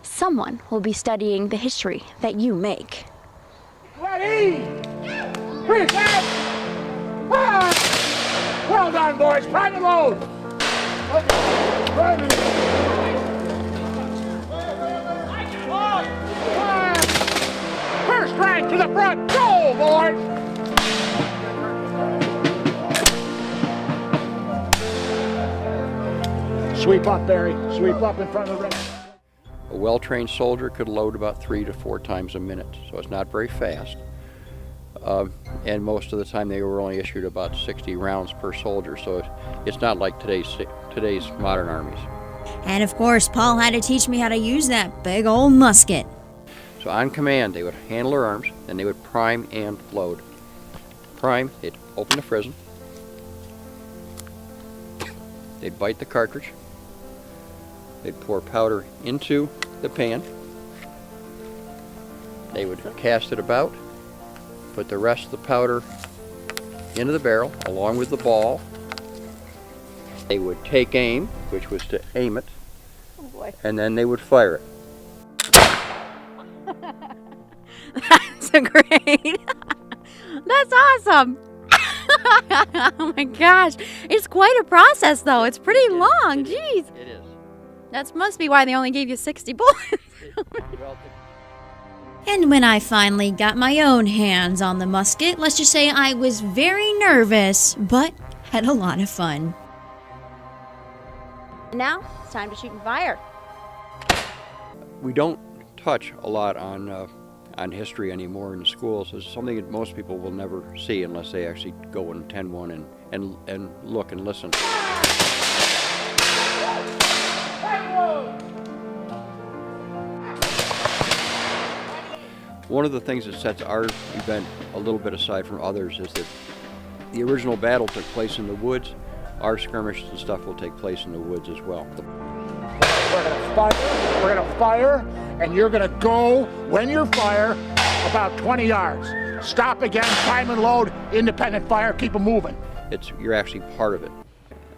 someone will be studying the history that you make. Ready? Reset! Fire! Well done, boys. Prime and load. Fire! First rank to the front. Go, boys! Sweep up, Barry. Sweep up in front of the ring. A well-trained soldier could load about 3 to 4 times a minute, so it's not very fast. And most of the time they were only issued about 60 rounds per soldier, so it's not like today's modern armies. And of course, Paul had to teach me how to use that big old musket. So on command, they would handle their arms, and they would prime and load. Prime, they'd open the frizzen, they'd bite the cartridge, they'd pour powder into the pan, they would cast it about, put the rest of the powder into the barrel along with the ball. They would take aim, which was to aim it, and then they would fire it. That's great. That's awesome. Oh my gosh. It's quite a process though. It's pretty long. Jeez. It is. That must be why they only gave you 60 bullets. And when I finally got my own hands on the musket, let's just say I was very nervous, but had a lot of fun. Now, it's time to shoot and fire. We don't touch a lot on history anymore in schools. It's something that most people will never see unless they actually go and attend one and look and listen. One of the things that sets our event a little bit aside from others is that the original battle took place in the woods. Our skirmishes and stuff will take place in the woods as well. We're gonna fire, and you're gonna go when you fire about 20 yards. Stop again, prime and load, independent fire, keep them moving. You're actually part of it.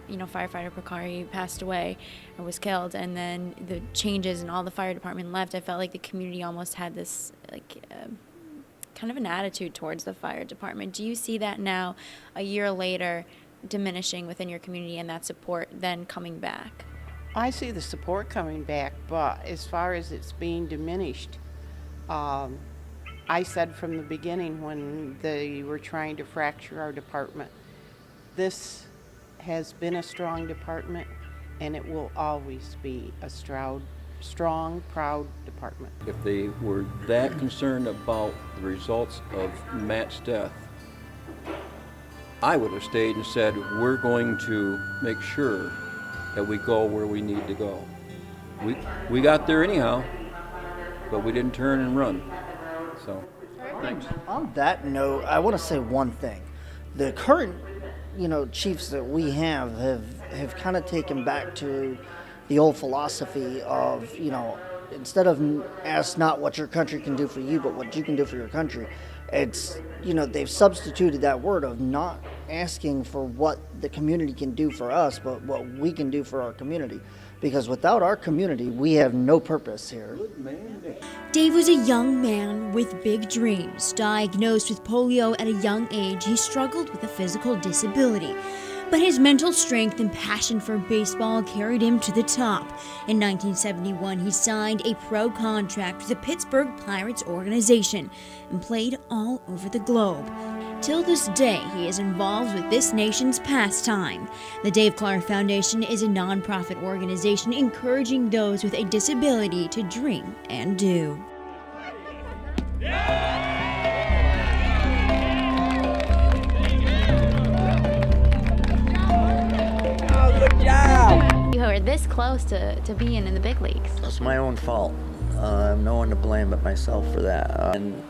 You know, firefighter Picari passed away or was killed, and then the changes and all the fire department left. I felt like the community almost had this kind of an attitude towards the fire department. Do you see that now, a year later, diminishing within your community and that support then coming back? I see the support coming back, but as far as it's being diminished, I said from the beginning when they were trying to fracture our department, this has been a strong department, and it will always be a strong, proud department. If they were that concerned about the results of Matt's death, I would have stayed and said, we're going to make sure that we go where we need to go. We got there anyhow, but we didn't turn and run. So, thanks. On that note, I want to say one thing. The current, chiefs that we have kind of taken back to the old philosophy of, instead of ask not what your country can do for you, but what you can do for your country. It's, they've substituted that word of not asking for what the community can do for us, but what we can do for our community. Because without our community, we have no purpose here. Dave was a young man with big dreams. Diagnosed with polio at a young age, he struggled with a physical disability. But his mental strength and passion for baseball carried him to the top. In 1971, he signed a pro contract with the Pittsburgh Pirates organization and played all over the globe. Till this day, he is involved with this nation's pastime. The Dave Clark Foundation is a nonprofit organization encouraging those with a disability to dream and do. You were this close to being in the big leagues. It's my own fault. No one to blame but myself for that. And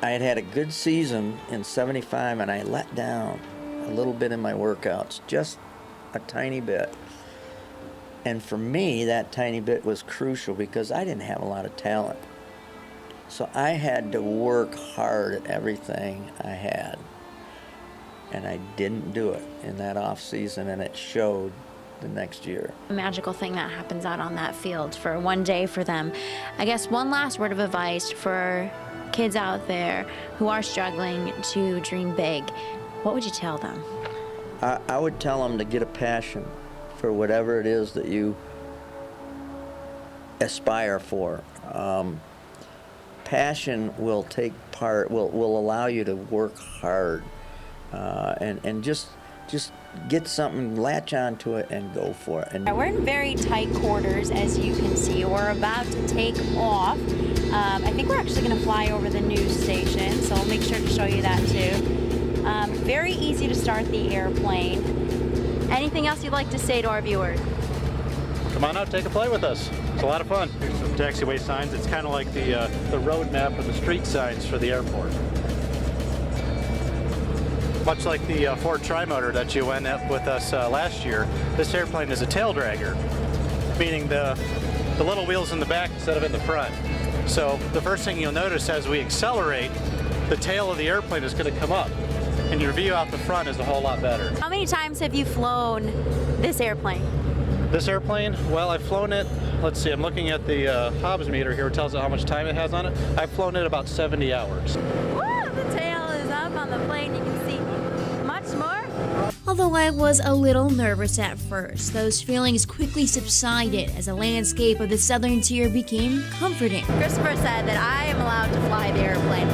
I had a good season in '75, and I let down a little bit in my workouts, just a tiny bit. And for me, that tiny bit was crucial because I didn't have a lot of talent. So I had to work hard at everything I had. And I didn't do it in that off season, and it showed the next year. A magical thing that happens out on that field for one day for them. I guess one last word of advice for kids out there who are struggling to dream big. What would you tell them? I would tell them to get a passion for whatever it is that you aspire for. Passion will will allow you to work hard and just get something, latch onto it and go for it. And We're in very tight quarters, as you can see. We're about to take off. I think we're actually going to fly over the news station, so I'll make sure to show you that too. Very easy to start the airplane. Anything else you'd like to say to our viewers? Come on out, take a flight with us. It's a lot of fun. Here's some taxiway signs. It's kind of like the road map or the street signs for the airport. Much like the Ford Trimotor that you went up with us last year, this airplane is a tail dragger, meaning the little wheels in the back instead of in the front. So the first thing you'll notice as we accelerate, the tail of the airplane is going to come up, and your view out the front is a whole lot better. How many times have you flown this airplane? This airplane, well, I've flown it, let's see, I'm looking at the Hobbs meter here. It tells it how much time it has on it. I've flown it about 70 hours. Woo, the tail is up on the plane. You can see much more. Although I was a little nervous at first, those feelings quickly subsided as the landscape of the southern tier became comforting. Christopher said that I am allowed to fly the airplane.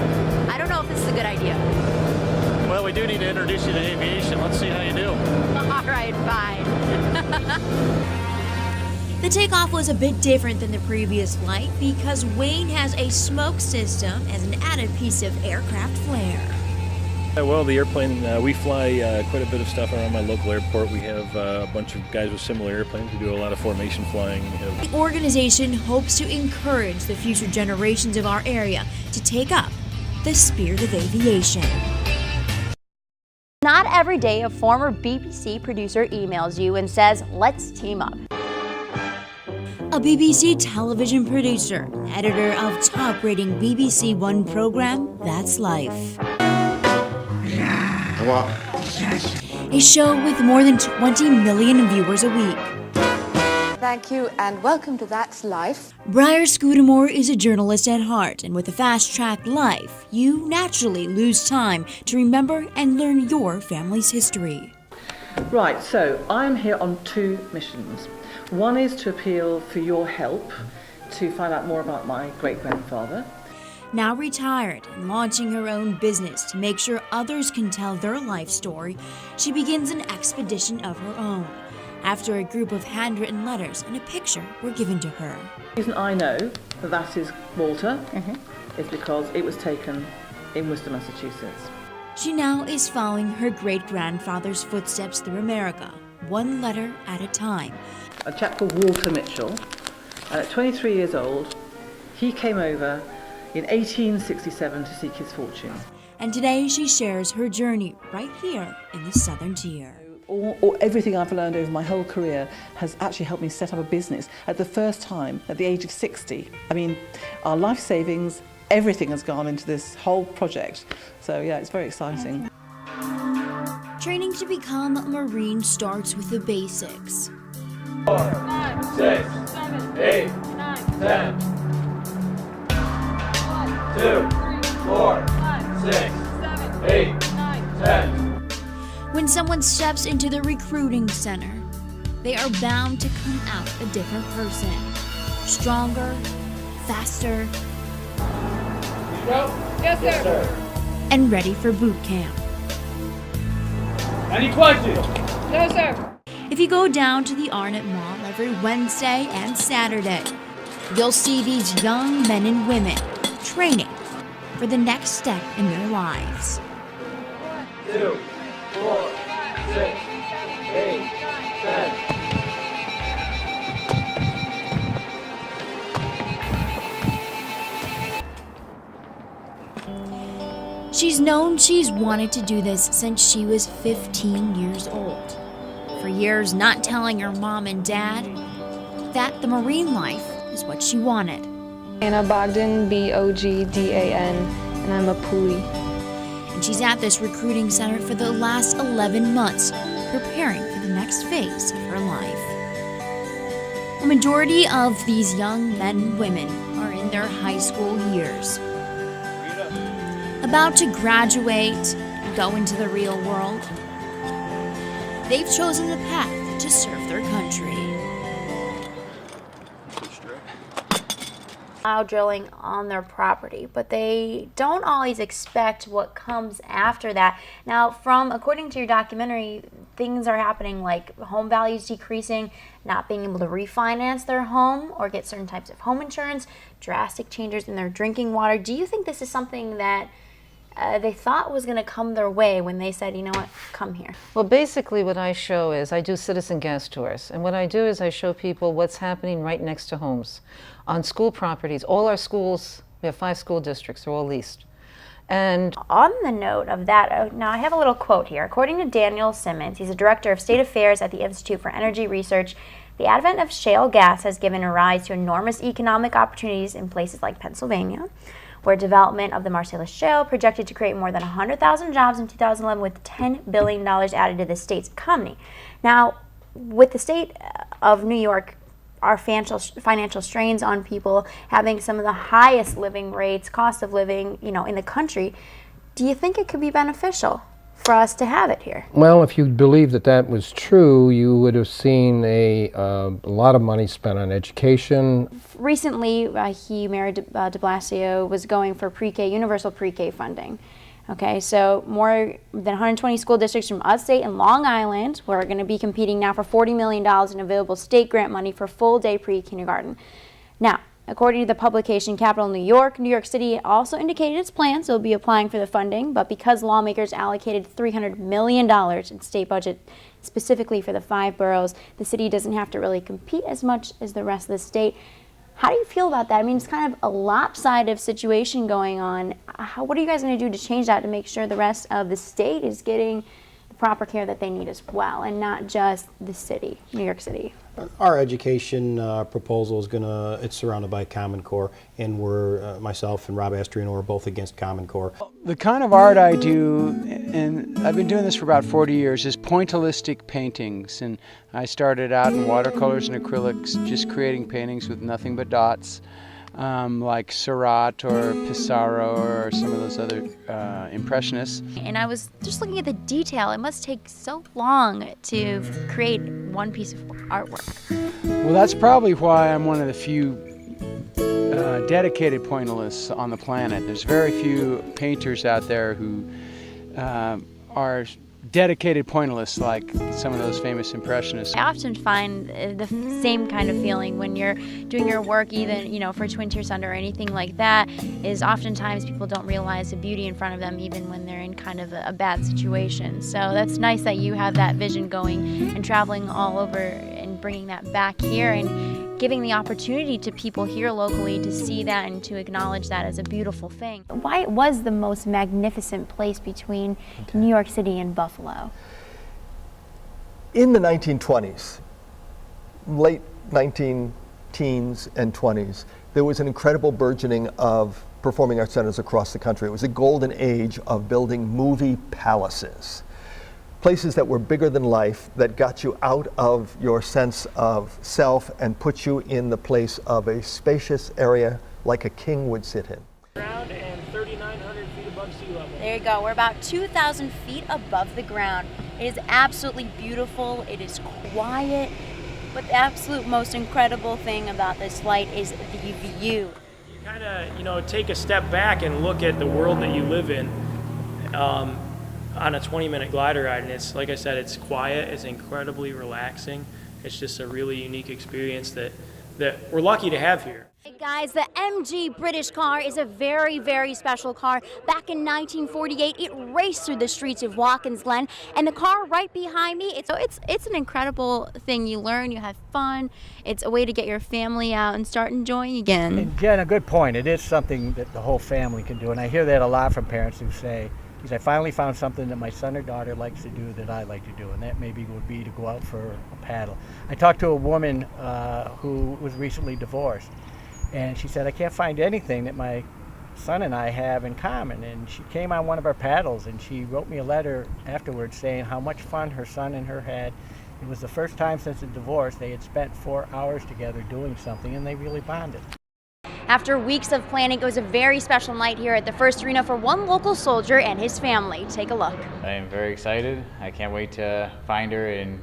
I don't know if this is a good idea. Well, we do need to introduce you to aviation. Let's see how you do. All right, fine. The takeoff was a bit different than the previous flight because Wayne has a smoke system as an added piece of aircraft flair. Well, the airplane, we fly quite a bit of stuff around my local airport. We have a bunch of guys with similar airplanes. We do a lot of formation flying. The organization hopes to encourage the future generations of our area to take up the spirit of aviation. Not every day a former BBC producer emails you and says, let's team up. A BBC television producer, editor of top-rating BBC One program, That's Life. A show with more than 20 million viewers a week. Thank you and welcome to That's Life. Briar Scudamore is a journalist at heart, and with a fast-track life, you naturally lose time to remember and learn your family's history. Right, so I'm here on two missions. One is to appeal for your help to find out more about my great-grandfather. Now retired and launching her own business to make sure others can tell their life story, she begins an expedition of her own, after a group of handwritten letters and a picture were given to her. The reason I know that is Walter is because it was taken in Worcester, Massachusetts. She now is following her great-grandfather's footsteps through America, one letter at a time. A chap called Walter Mitchell, and at 23 years old, he came over in 1867 to seek his fortune. And today she shares her journey right here in the Southern Tier. Everything I've learned over my whole career has actually helped me set up a business at the first time at the age of 60. I mean, our life savings, everything has gone into this whole project. So yeah, it's very exciting. Training to become a Marine starts with the basics. 4, 5, 6, 7, 8, 9, 10. 2, 4, 5, 6, 7, 8, 9, 10. When someone steps into the recruiting center, they are bound to come out a different person. Stronger, faster, Yes, sir. and ready for boot camp. Any questions? No, sir. If you go down to the Arnott Mall every Wednesday and Saturday, you'll see these young men and women training for the next step in their lives. 2, 4, 6, 8, 10. She's known she's wanted to do this since she was 15 years old. For years not telling her mom and dad that the Marine life is what she wanted. Anna Bogdan, Bogdan, and I'm a Puli. And she's at this recruiting center for the last 11 months, preparing for the next next phase of her life. A majority of these young men and women are in their high school years, about to graduate and go into the real world. They've chosen the path to serve their country. Allow drilling on their property, but they don't always expect what comes after that. Now, according to your documentary, things are happening like home values decreasing, not being able to refinance their home or get certain types of home insurance, drastic changes in their drinking water. Do you think this is something that they thought was going to come their way when they said, you know what, come here? Well, basically what I show is I do citizen gas tours. And what I do is I show people what's happening right next to homes. On school properties, all our schools, we have 5 school districts, they're all leased. And on the note of that, now I have a little quote here. According to Daniel Simmons, he's a director of state affairs at the Institute for Energy Research, the advent of shale gas has given rise to enormous economic opportunities in places like Pennsylvania, where development of the Marcellus Shale projected to create more than 100,000 jobs in 2011 with $10 billion added to the state's economy. Now, with the state of New York, our financial strains on people, having some of the highest living rates, cost of living, in the country, do you think it could be beneficial for us to have it here? Well, if you believe that was true, you would have seen a lot of money spent on education. Recently, Mayor de Blasio was going for pre-K, universal pre-K funding. Okay, so more than 120 school districts from upstate and Long Island were going to be competing now for $40 million in available state grant money for full-day pre-kindergarten. Now, according to the publication Capital New York City also indicated its plans. It'll be applying for the funding, but because lawmakers allocated $300 million in state budget specifically for the 5 boroughs, the city doesn't have to really compete as much as the rest of the state. How do you feel about that? I mean, it's kind of a lopsided situation going on. What are you guys going to do to change that to make sure the rest of the state is getting the proper care that they need as well, and not just the city, New York City? Our education proposal is it's surrounded by Common Core, and myself and Rob Astriano are both against Common Core. The kind of art I do, and I've been doing this for about 40 years, is pointillistic paintings. And I started out in watercolors and acrylics, just creating paintings with nothing but dots, like Seurat or Pissarro or some of those other impressionists. And I was just looking at the detail. It must take so long to create one piece of artwork. Well, that's probably why I'm one of the few dedicated pointillists on the planet. There's very few painters out there who are dedicated pointillists like some of those famous impressionists. I often find the same kind of feeling when you're doing your work, even for Twin Tier Sunday or anything like that, is oftentimes people don't realize the beauty in front of them even when they're in kind of a bad situation. So that's nice that you have that vision going and traveling all over and bringing that back here and giving the opportunity to people here locally to see that and to acknowledge that as a beautiful thing. Why it was the most magnificent place between New York City and Buffalo? In the 1920s, late 19 teens and 20s, there was an incredible burgeoning of performing arts centers across the country. It was a golden age of building movie palaces. Places that were bigger than life, that got you out of your sense of self and put you in the place of a spacious area like a king would sit in. Ground and 3,900 feet above sea level. There you go. We're about 2,000 feet above the ground. It is absolutely beautiful. It is quiet. But the absolute most incredible thing about this flight is the view. You kind of, take a step back and look at the world that you live in. On a 20-minute glider ride, and it's, like I said, it's quiet, it's incredibly relaxing. It's just a really unique experience that we're lucky to have here. Hey guys, the MG British car is a very, very special car. Back in 1948, it raced through the streets of Watkins Glen, and the car right behind me, it's an incredible thing. You learn, you have fun. It's a way to get your family out and start enjoying again. And Jen, a good point. It is something that the whole family can do, and I hear that a lot from parents who say, I finally found something that my son or daughter likes to do that I like to do, and that maybe would be to go out for a paddle. I talked to a woman who was recently divorced, and she said, I can't find anything that my son and I have in common. And she came on one of our paddles, and she wrote me a letter afterwards saying how much fun her son and her had, It was the first time since the divorce they had spent 4 hours together doing something, and they really bonded. After weeks of planning, it was a very special night here at the First Arena for one local soldier and his family. Take a look. I am very excited. I can't wait to find her and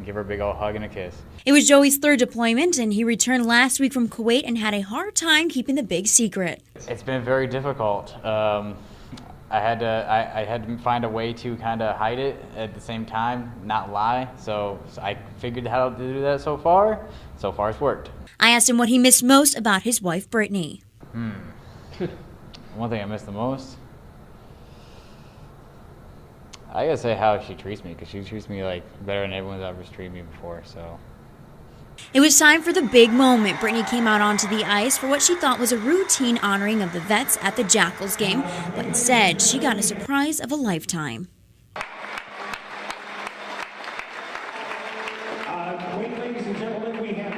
give her a big old hug and a kiss. It was Joey's third deployment, and he returned last week from Kuwait and had a hard time keeping the big secret. It's been very difficult. I had to find a way to kind of hide it at the same time, not lie. So I figured out how to do that so far. So far it's worked. I asked him what he missed most about his wife, Brittany. One thing I miss the most, I gotta say how she treats me, because she treats me like better than everyone's ever treated me before. So it was time for the big moment. Brittany came out onto the ice for what she thought was a routine honoring of the vets at the Jackals game, but instead she got a surprise of a lifetime. Ladies and gentlemen, we have a